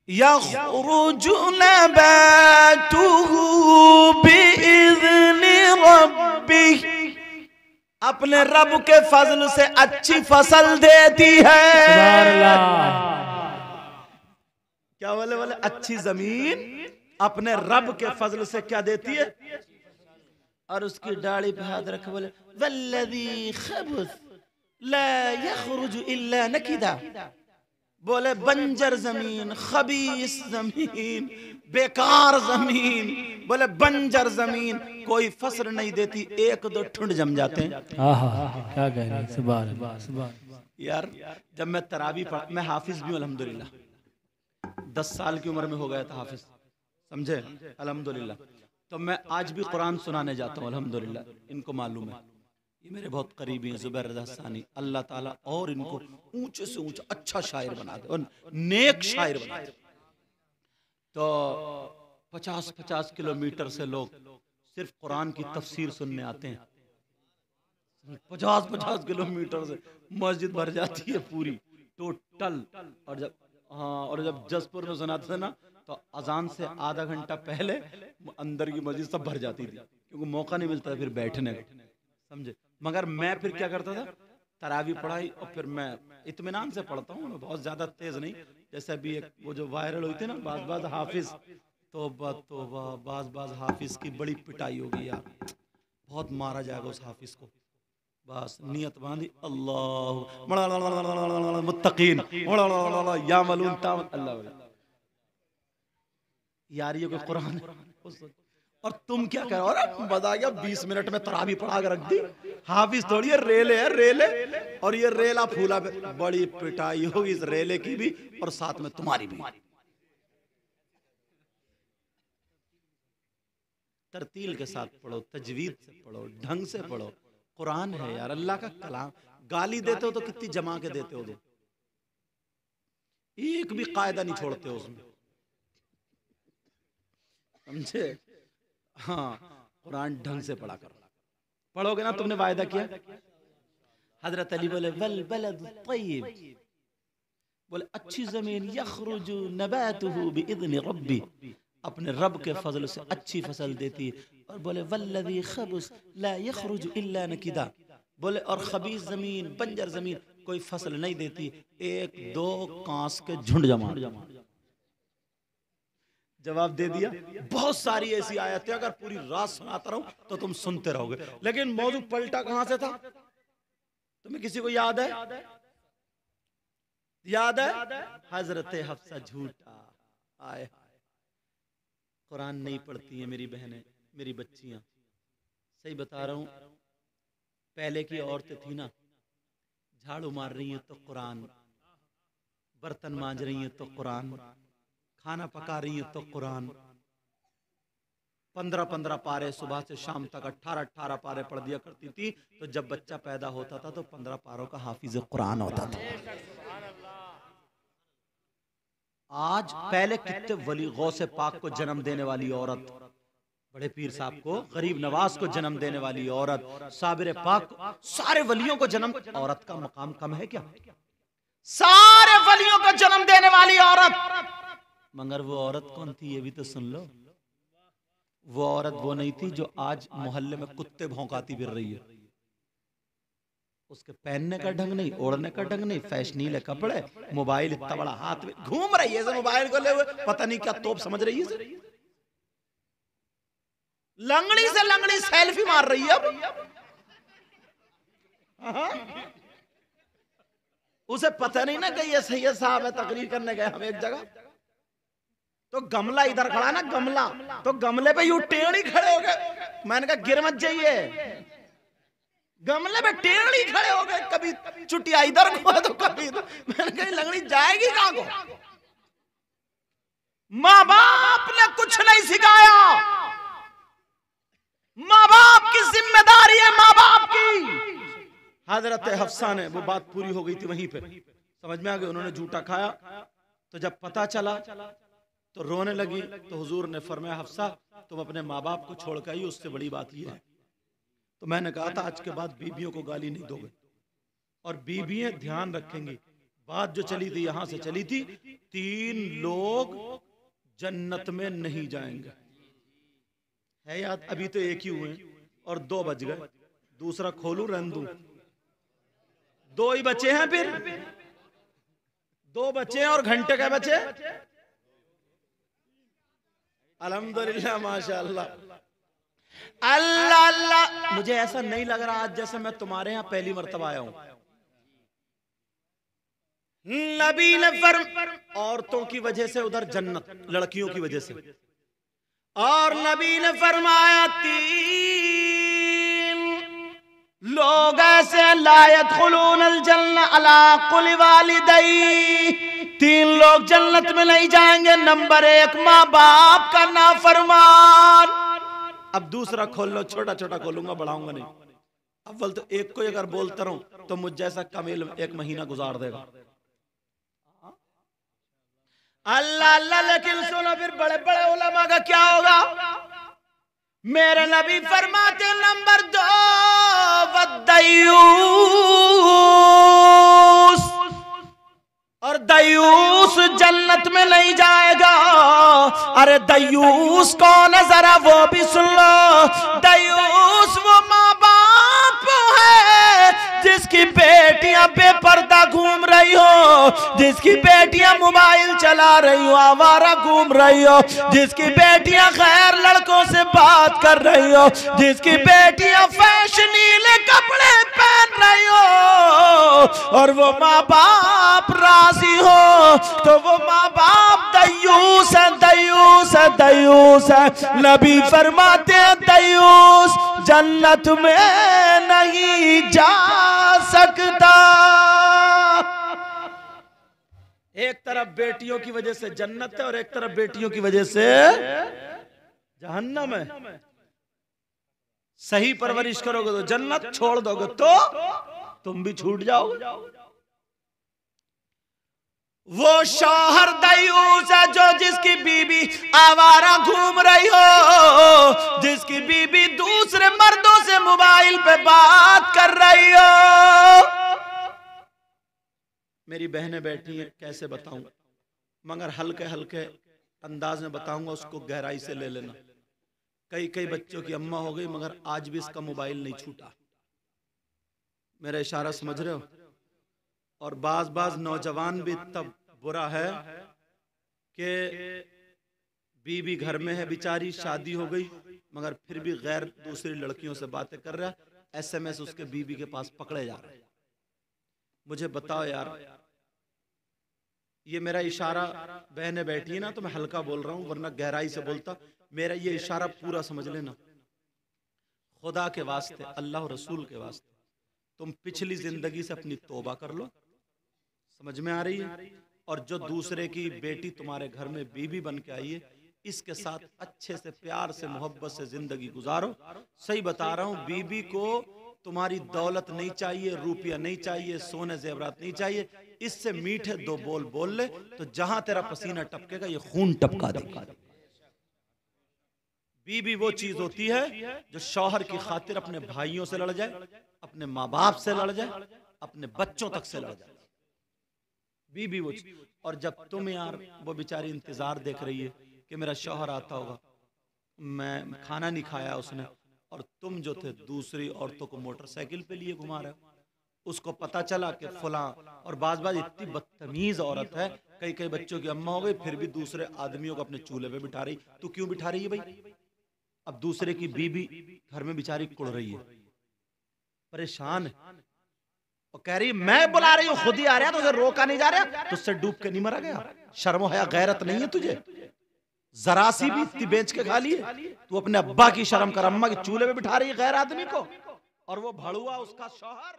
यख़रुजु नबातुहु बिइज़्नि रब्बिह, अपने रब के फजल से अच्छी फसल देती है। क्या बोले बोले अच्छी जमीन अपने रब के फजल से क्या देती है। और उसकी दाढ़ी पे हाथ रखे बोले वल्लज़ी खबुस ला यख़रुजु इल्ला नकिदा, बोले बंजर जमीन, खबीस जमीन, बेकार जमीन, बोले बंजर जमीन कोई फसल नहीं देती, एक दो ठुंड जम जाते हैं। क्या कह रहे हैं, सुभान अल्लाह, सुभान अल्लाह। यार जब मैं तरावी पढ़, मैं हाफिज भी हूं अल्हम्दुलिल्लाह, 10 साल की उम्र में हो गया था हाफिज, समझे अल्हम्दुलिल्लाह। तो मैं आज भी कुरान सुनाने जाता हूँ अल्हम्दुलिल्लाह, इनको मालूम है, ये मेरे बहुत करीबी हैं ज़ुबैर रज़ा सानी, अल्लाह ताला और इनको ऊंचे से ऊंचा अच्छा शायर बना दे और नेक शायर बना दे। तो 50-50 किलोमीटर से लोग सिर्फ कुरान की तफसीर सुनने आते हैं, 50-50 किलोमीटर से मस्जिद भर जाती है पूरी टोटल। और जब जसपुर में सुनाते थे ना तो अजान से आधा घंटा पहले अंदर की मस्जिद सब भर जाती थी, क्योंकि मौका नहीं मिलता था फिर बैठने का, समझे। मगर मैं फिर क्या करता था, तरावी पढ़ाई और फिर मैं इत्मीनान से पढ़ता हूँ, बहुत ज्यादा तेज नहीं। जैसे अभी एक वो जो वायरल हुई थी ना बाज हाफिज, तो बाज हाफिज की बड़ी पिटाई होगी यार, बहुत मारा जाएगा उस हाफिज को। बस नियत बांधी अल्लाह मुत्तकीन या मलून तामत अल्लाह यार, ये कोई कुरान है। और तुम क्या करो, और बता गया 20 मिनट में तरावी पढ़ा के रख दी। हाफिज थोड़ी है, रेले है रेले, और ये रेला फूला पे बड़ी पिटाई होगी इस रेले की भी और साथ में तुम्हारी भी। तरतील के साथ पढ़ो, तजवीद से पढ़ो, ढंग से पढ़ो। कुरान है यार, अल्लाह का कलाम। गाली देते हो तो कितनी जमा के देते हो, एक भी कायदा नहीं छोड़ते हो उसमें, समझे। हाँ, कुरान ढंग से पढ़ा करो, पढ़ोगे ना, तुमने वायदा किया। हजरत अली बोले वल बलद तय्यब, बोले अच्छी जमीन यखरुजु नबातुहु बिइज़्नि रब्बी, अपने रब के फजल से अच्छी फसल देती है। और बोले वल्लज़ी खबुस ला यखरुजु इल्ला नकिदा, बोले और खबीस जमीन, बंजर जमीन कोई फसल नहीं देती, एक दो कांस के झुंड जमा। जवाब दे दिया। बहुत सारी ऐसी आयतें अगर पूरी रात सुनाता रहूं तो तुम सुनते रहोगे, लेकिन मौजू पलटा कहां से था, तुम्हें किसी को याद है? याद है? हजरत हफ्सा झूठा। आए कुरान नहीं पढ़ती है मेरी बहनें, मेरी बच्चियां, सही बता रहा हूं। पहले की औरतें थी ना, झाड़ू मार रही हैं तो कुरान, बर्तन मांज रही हैं तो कुरान, खाना पका रही है तो कुरान, 15-15 पारे सुबह से शाम तक 18-18 पारे पढ़ दिया करती थी। तो जब बच्चा पैदा होता था तो 15 पारों का हाफिज कुरान होता था। आज पहले कितने वली, गौसे पाक को जन्म देने वाली औरत, बड़े पीर साहब को, गरीब नवाज को जन्म देने वाली औरत, साबिर पाक, सारे वलियों को जन्म, औरत का मकाम कम है क्या? सारे वलियों को जन्म देने वाली औरत, मगर वो औरत कौन थी ये भी तो सुन लो। वो औरत वो नहीं थी जो आज मोहल्ले में कुत्ते भौंकाती फिर रही है। उसके पहनने का ढंग नहीं, ओढ़ने का ढंग नहीं, फैशनीले कपड़े, मोबाइल इतना बड़ा हाथ में घूम रही है, मोबाइल को ले हुए पता नहीं क्या तोप समझ रही है, लंगड़ी से लंगड़ी सेल्फी मार रही है। उसे पता नहीं ना कि ये सैयद साहब है, तकरीर करने गए हम एक जगह, तो गमला इधर खड़ा ना, गमला, तो गमले पे यूं टेढ़ी खड़े हो गए। मैंने कहा गिर मत जाइए, गमले पे टेढ़ी खड़े हो गए, कभी चुटिया इधर को तो कभी इधर। मैंने कहा लंगड़ी जाएगी कहां को? माँ बाप ने कुछ नहीं सिखाया, माँ बाप की जिम्मेदारी है, माँ बाप की। हजरत हफ्सा ने, वो बात पूरी हो गई थी वहीं पे, समझ में आ गया, उन्होंने जूठा खाया। तो जब पता चला तो रोने लगी, तो हुजूर ने फरमाया हफ्सा तुम अपने माँ बाप को छोड़ के आई, उससे बड़ी बात यह है। तो मैंने कहा था आज के बाद बीबियों को गाली नहीं दोगे, और बीबियां ध्यान रखेंगी बात जो चली थी यहां से चली थी, 3 लोग जन्नत में नहीं जाएंगे, है याद? अभी तो एक ही हुए और 2 बज गए, दूसरा खोलू रहने दूं? 2 ही बचे हैं, फिर 2 बचे हैं और घंटे के बचे। अल्हम्दुलिल्लाह, माशाअल्लाह, अल्लाह अल्लाह। मुझे ऐसा नहीं लग रहा आज जैसे मैं तुम्हारे यहाँ पहली मर्तबा आया हूं। नबी ने औरतों की वजह से उधर जन्नत, लड़कियों की वजह से, और नबी ने फरमाया 3 लोग ऐसे लायत खुलूनल जन्नह अला कुल वालिदै, 3 लोग जन्नत में नहीं जाएंगे। नंबर 1, माँ बाप का नाफरमान। अब दूसरा खोल लो, छोटा छोटा खोलूंगा, बढ़ाऊंगा नहीं। अव्वल तो एक को अगर बोलता रहूं तो मुझ जैसा कमील 1 महीना गुजार देगा। अल्लाह अल्लाह। लेकिन सुनो, फिर बड़े बड़े उलमा का क्या होगा? मेरे नबी फरमाते नंबर 2, वद्दयूस, और दयूस जन्नत में नहीं जाएगा। अरे दयूस कौन है जरा वो भी सुन लो। दयूस वो माँ बाप है जिसकी बेटियां बेपर्दा घूम रही हो, जिसकी बेटियां मोबाइल चला रही हो, आवारा घूम रही हो, जिसकी बेटियां गैर लड़कों से बात कर रही हो, जिसकी बेटियां फैशनीले कपड़े पहन रही हो, और वो माँ बाप राजी हो, तो वो माँ बाप दयूस है, दयूस है, दयूस है। नबी फरमाते हैं दयूस जन्नत में नहीं जा सकता। एक तरफ बेटियों की वजह से जन्नत है और एक तरफ बेटियों की वजह से जहन्नम है। सही परवरिश करोगे तो जन्नत, छोड़ दोगे तो तुम भी छूट जाओगे। वो शौहर दयूस है जो जिसकी बीबी आवारा घूम रही हो, जिसकी बीबी दूसरे मर्दों से मोबाइल पे बात कर रही हो। मेरी बहनें बैठी हैं, कैसे बताऊं, मगर हल्के हल्के अंदाज में बताऊंगा, उसको गहराई से ले लेना। कई बच्चों की अम्मा हो गई मगर आज भी इसका मोबाइल नहीं छूटा। मेरा इशारा समझ रहे हो? और बाज नौजवान भी तब बुरा है कि बीबी घर में है बेचारी, शादी हो गई मगर फिर भी गैर दूसरी लड़कियों से बातें कर रहा है, SMS उसके बीबी के पास पकड़े जा रहे हैं। मुझे बताओ यार, ये मेरा इशारा, बहनें बैठी है ना तो मैं हल्का बोल रहा हूं वरना गहराई से बोलता। मेरा ये इशारा पूरा समझ लेना, खुदा के वास्ते, अल्लाह और रसूल के वास्ते, तुम पिछली जिंदगी से अपनी तौबा कर लो। समझ में आ रही है? और जो दूसरे की बेटी तुम्हारे घर में बीबी बन के आई है, इसके साथ अच्छे से प्यार से मोहब्बत से जिंदगी गुजारो। सही बता रहा हूं, बीबी को तुम्हारी दौलत नहीं चाहिए, रुपया नहीं चाहिए, सोने जेवरात नहीं चाहिए, इससे मीठे 2 बोल बोल ले तो जहां तेरा पसीना टपकेगा ये खून टपका देगा। बीबी वो चीज होती है जो शौहर की खातिर अपने भाइयों से लड़ जाए, अपने माँ बाप से लड़ जाए, अपने बच्चों तक से लड़ जाए। बीबी वो चीज। और जब तुम यार, वो बेचारी इंतजार देख रही है कि मेरा शौहर आता होगा, मैं खाना नहीं खाया उसने, और तुम जो थे दूसरी औरतों को मोटरसाइकिल पे लिए घुमा रहे हो। उसको पता चला कि फलां, और बाज इतनी बदतमीज औरत है, कई बच्चों की अम्मा हो गई फिर भी दूसरे आदमियों को अपने चूल्हे पे बिठा रही। तू क्यों बिठा रही है भाई? अब दूसरे की बीबी घर में बेचारी कुड़ रही है, परेशान है, और कह रही मैं बुला रही हूँ, खुद ही आ रहा तो उसे रोका नहीं जा रहा, तुझसे डूब के नहीं मरा गया? शर्म हया गैरत नहीं है तुझे? जरा सी भी इतनी बेच के खा लिए? तू अपने अब्बा की शर्म कर, अम्मा के चूल्हे पे बिठा रही है गैर आदमी को, और वो भड़ुआ उसका शौहर।